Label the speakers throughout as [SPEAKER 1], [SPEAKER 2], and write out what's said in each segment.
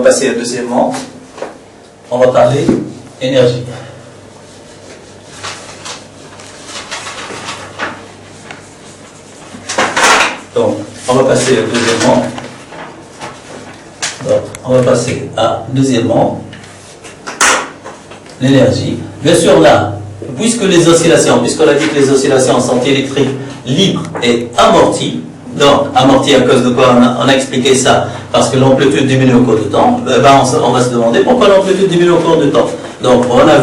[SPEAKER 1] passer à deuxièmement. On va parler énergie. Donc, on va passer à deuxièmement. Donc, on va passer à deuxièmement l'énergie. Bien sûr, là, puisqu'on a dit que les oscillations sont électriques libres et amorties, donc amorties à cause de quoi on a expliqué ça, parce que l'amplitude diminue au cours du temps, on va se demander pourquoi l'amplitude diminue au cours du temps. Donc, on a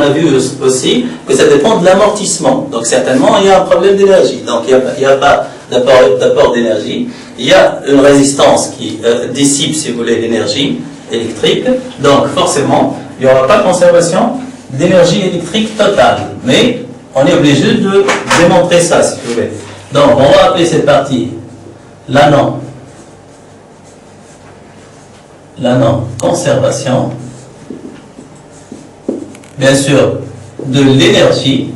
[SPEAKER 1] vu aussi que ça dépend de l'amortissement. Donc, certainement, il y a un problème d'énergie. Donc, il n'y a pas d'apport d'énergie. Il y a une résistance qui dissipe, si vous voulez, l'énergie électrique. Donc, forcément, il n'y aura pas de conservation d'énergie électrique totale. Mais, on est obligé de démontrer ça, si vous voulez. Donc, on va appeler cette partie la non-conservation. Bien sûr, de l'énergie.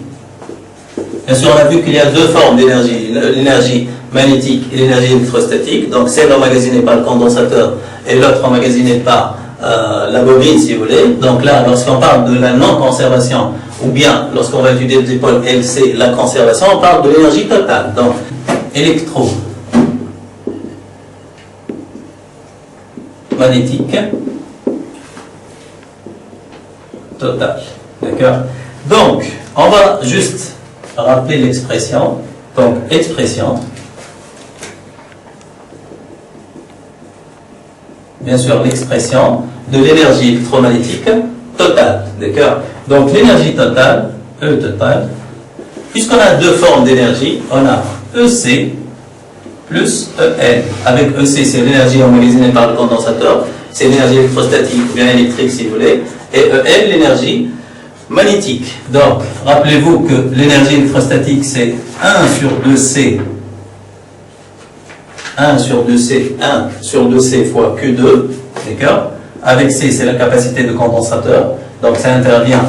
[SPEAKER 1] Bien sûr, on a vu qu'il y a deux formes d'énergie, l'énergie magnétique et l'énergie électrostatique. Donc, celle emmagasinée par le condensateur et l'autre emmagasinée par la bobine, si vous voulez. Donc là, lorsqu'on parle de la non-conservation, ou bien lorsqu'on va étudier le dipôle LC, la conservation, on parle de l'énergie totale. Donc, électromagnétique totale. D'accord? Donc, on va juste rappeler l'expression. Donc, expression. Bien sûr, l'expression de l'énergie électromagnétique totale. D'accord? Donc, l'énergie totale, E totale, puisqu'on a deux formes d'énergie, on a EC plus EN. Avec EC, c'est l'énergie emmagasinée par le condensateur, c'est l'énergie électrostatique ou bien électrique si vous voulez, et EN, l'énergie magnétique. Donc, rappelez-vous que l'énergie électrostatique, c'est 1 sur 2C. 1 sur 2C, 1 sur 2C fois Q2, d'accord? Avec C, c'est la capacité de condensateur. Donc, ça intervient,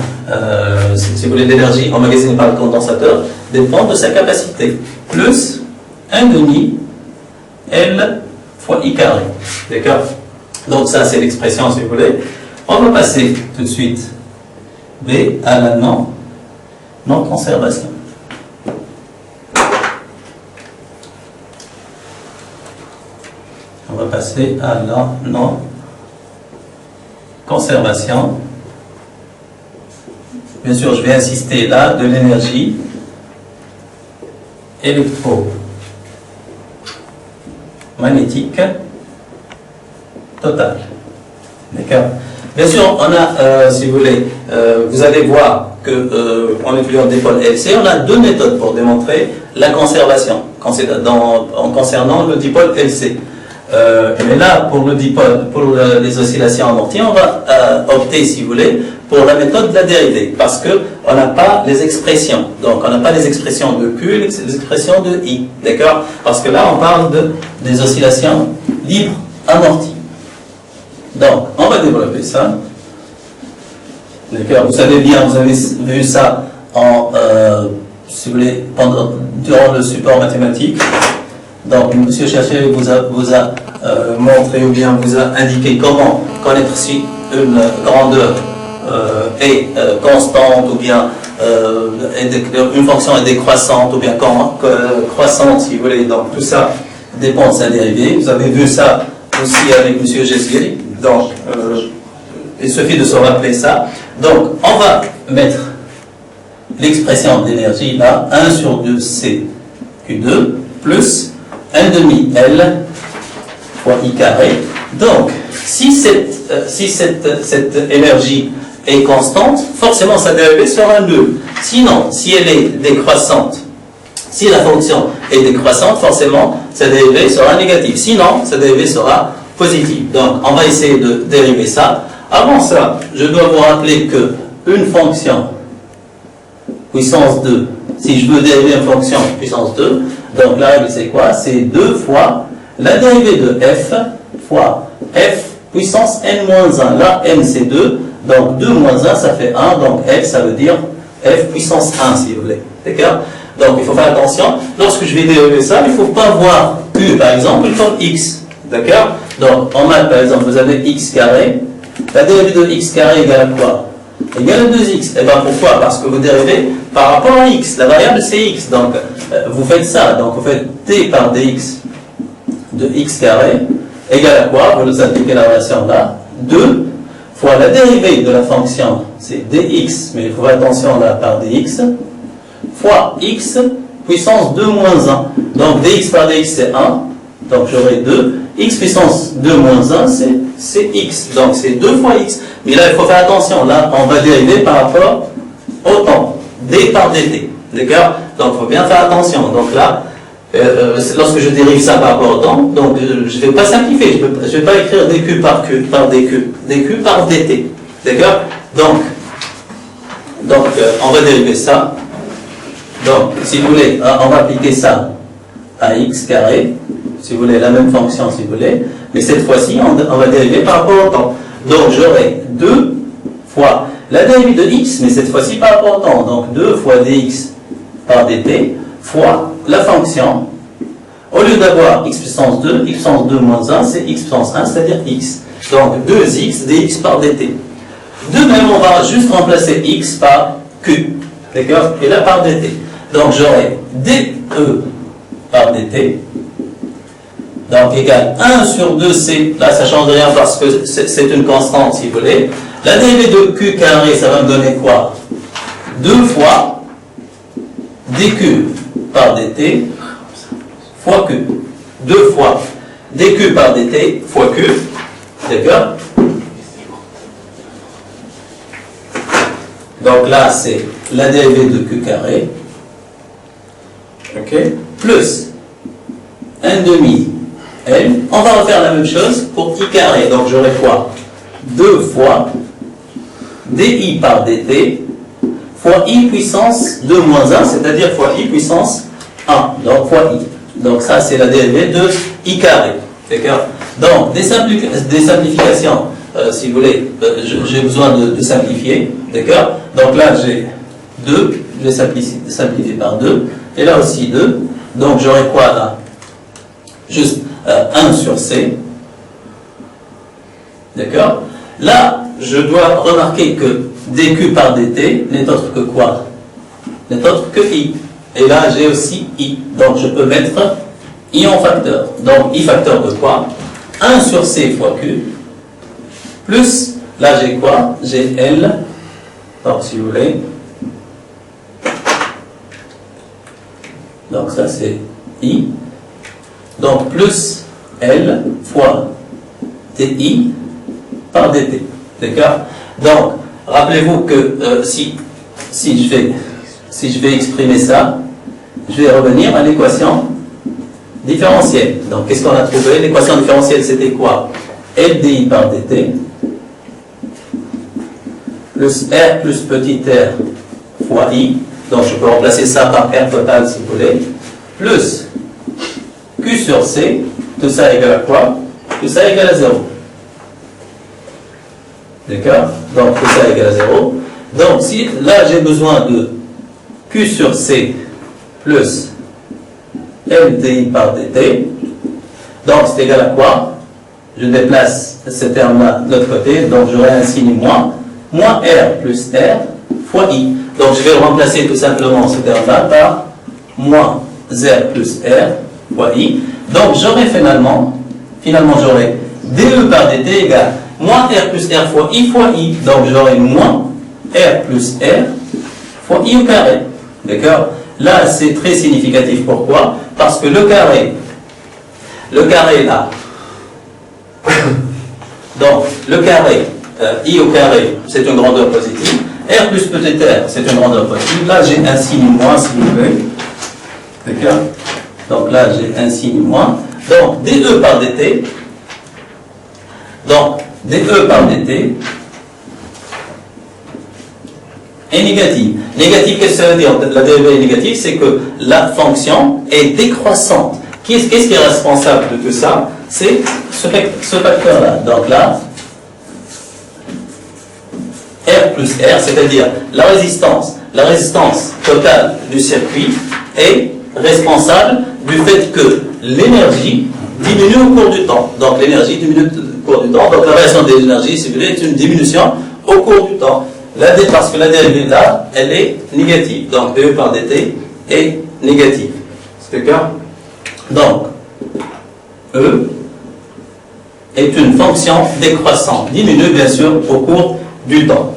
[SPEAKER 1] si vous voulez, l'énergie emmagasinée par le condensateur dépend de sa capacité. Plus 1,5 L fois I carré. D'accord? Donc, ça, c'est l'expression, si vous voulez. On va passer tout de suite B à la non-conservation. On va passer à la non-conservation. Bien sûr, je vais insister là de l'énergie électromagnétique totale. D'accord? Bien sûr, on a, si vous voulez, vous allez voir que en étudiant le dipôle LC, on a deux méthodes pour démontrer la conservation en concernant le dipôle LC. Mais là, pour le dipôle, pour les oscillations amorties, on va opter, si vous voulez, pour la méthode de la dérivée, parce que on n'a pas les expressions. Donc, on n'a pas les expressions de Q, les expressions de I, d'accord? Parce que là, on parle des oscillations libres amorties. Donc, on va développer ça. D'accord? Vous savez bien, vous avez vu ça si vous voulez, durant le support mathématique. Donc, M. Cherchet vous a montré ou bien vous a indiqué comment connaître si une grandeur est constante ou bien une fonction est décroissante ou bien croissante, si vous voulez. Donc, tout ça dépend de sa dérivée. Vous avez vu ça aussi avec M. Jesgueri. Donc, il suffit de se rappeler ça. Donc, on va mettre l'expression d'énergie là, 1 sur 2 C Q2 plus 1,5 L fois I carré. Donc, si cette énergie est constante, forcément sa dérivée sera nulle. Sinon, si elle est décroissante, si la fonction est décroissante, forcément sa dérivée sera négative. Sinon, sa dérivée sera positive. Donc, on va essayer de dériver ça. Avant ça, je dois vous rappeler que une fonction puissance 2, si je veux dériver une fonction puissance 2, donc la règle c'est quoi? C'est 2 fois la dérivée de f fois f puissance n-1. Là, n c'est 2, donc 2 moins 1 ça fait 1, donc f ça veut dire f puissance 1 si vous voulez. D'accord? Donc il faut faire attention, lorsque je vais dériver ça, il ne faut pas voir q par exemple comme x. D'accord? Donc, en maths, par exemple, vous avez x carré. La dérivée de x carré égale à quoi? Égale à 2x. Et bien pourquoi? Parce que vous dérivez par rapport à x. La variable c'est x. Donc vous faites ça. Donc vous faites d par dx de x carré égale à quoi? Vous nous appliquez la relation là. 2 fois la dérivée de la fonction, c'est dx, mais il faut faire attention là par dx, fois x puissance 2 moins 1. Donc dx par dx c'est 1. Donc j'aurai 2. X puissance 2 moins 1, c'est x. Donc c'est 2 fois x. Mais là, il faut faire attention. Là, on va dériver par rapport au temps. D par dt. D'accord? Donc il faut bien faire attention. Donc là, lorsque je dérive ça par rapport au temps, donc je ne vais pas simplifier. Je ne vais pas écrire dq par q, par dq. dq par dt. D'accord? Donc on va dériver ça. Donc, si vous voulez, on va appliquer ça à x carré. Si vous voulez, la même fonction, si vous voulez, mais cette fois-ci, on va dériver par rapport au temps. Donc, j'aurai 2 fois la dérivée de x, mais cette fois-ci par rapport au temps. Donc, 2 fois dx par dt, fois la fonction. Au lieu d'avoir x puissance 2 moins 1, c'est x puissance 1, c'est-à-dire x. Donc, 2x dx par dt. De même, on va juste remplacer x par q. D'accord? Et là, par dt. Donc, j'aurai dE par dt. Donc, égal 1 sur 2c, là ça ne change rien parce que c'est une constante si vous voulez. La dérivée de q carré, ça va me donner quoi? 2 fois dq par dt fois q. 2 fois dq par dt fois q. D'accord? Donc là, c'est la dérivée de q carré. Ok? Plus 1 demi. On va refaire la même chose pour i carré. Donc j'aurai quoi? 2 fois di par dt fois i puissance 2 moins 1, c'est-à-dire fois i puissance 1. Donc fois i. Donc ça c'est la dérivée de i carré. D'accord? Donc des simplifications, si vous voulez, j'ai besoin de simplifier. D'accord? Donc là j'ai 2, je vais simplifier par 2. Et là aussi 2. Donc j'aurai quoi là? Juste 1 sur c. D'accord? Là, je dois remarquer que dq par dt n'est autre que quoi? N'est autre que i. Et là, j'ai aussi i. Donc, je peux mettre i en facteur. Donc, i facteur de quoi? 1 sur c fois q. Plus, là, j'ai quoi? J'ai l. Donc, si vous voulez. Donc, ça, c'est i. Donc, plus L fois TI par DT. D'accord? Donc, rappelez-vous que si je vais exprimer ça, je vais revenir à l'équation différentielle. Donc, qu'est-ce qu'on a trouvé? L'équation différentielle, c'était quoi? LDI par DT plus R plus petit r fois I. Donc, je peux remplacer ça par R total si vous voulez. Plus Q sur C, tout ça égale à quoi? Tout ça égale à 0. D'accord? Donc tout ça égale à 0. Donc si là j'ai besoin de Q sur C plus LDI par DT, donc c'est égal à quoi? Je déplace ce terme-là de l'autre côté, donc j'aurai un signe moins R plus R fois I. Donc je vais remplacer tout simplement ce terme-là par moins R plus R fois I. Donc j'aurai finalement j'aurai dE par dt égale moins R plus R fois I. Donc j'aurai moins R plus R fois I au carré. D'accord? Là c'est très significatif. Pourquoi? Parce que le carré là, donc le carré, I au carré, c'est une grandeur positive. R plus petit r, c'est une grandeur positive. Là j'ai un signe moins si vous voulez. D'accord? Donc là, j'ai un signe moins. Donc, dE par dt. Donc, dE par dt est négative. Négative, qu'est-ce que ça veut dire? La dérivée est négative, c'est que la fonction est décroissante. Qu'est-ce qui est responsable de tout ça? C'est ce facteur-là. Donc là, R plus R, c'est-à-dire la résistance totale du circuit est responsable du fait que l'énergie diminue au cours du temps. Donc l'énergie diminue au cours du temps. Donc la variation de l'énergie, si vous voulez, est une diminution au cours du temps. Parce que la dérivée là, elle est négative. Donc dE par dt est négative. C'est clair? Donc, E est une fonction décroissante, diminue bien sûr au cours du temps.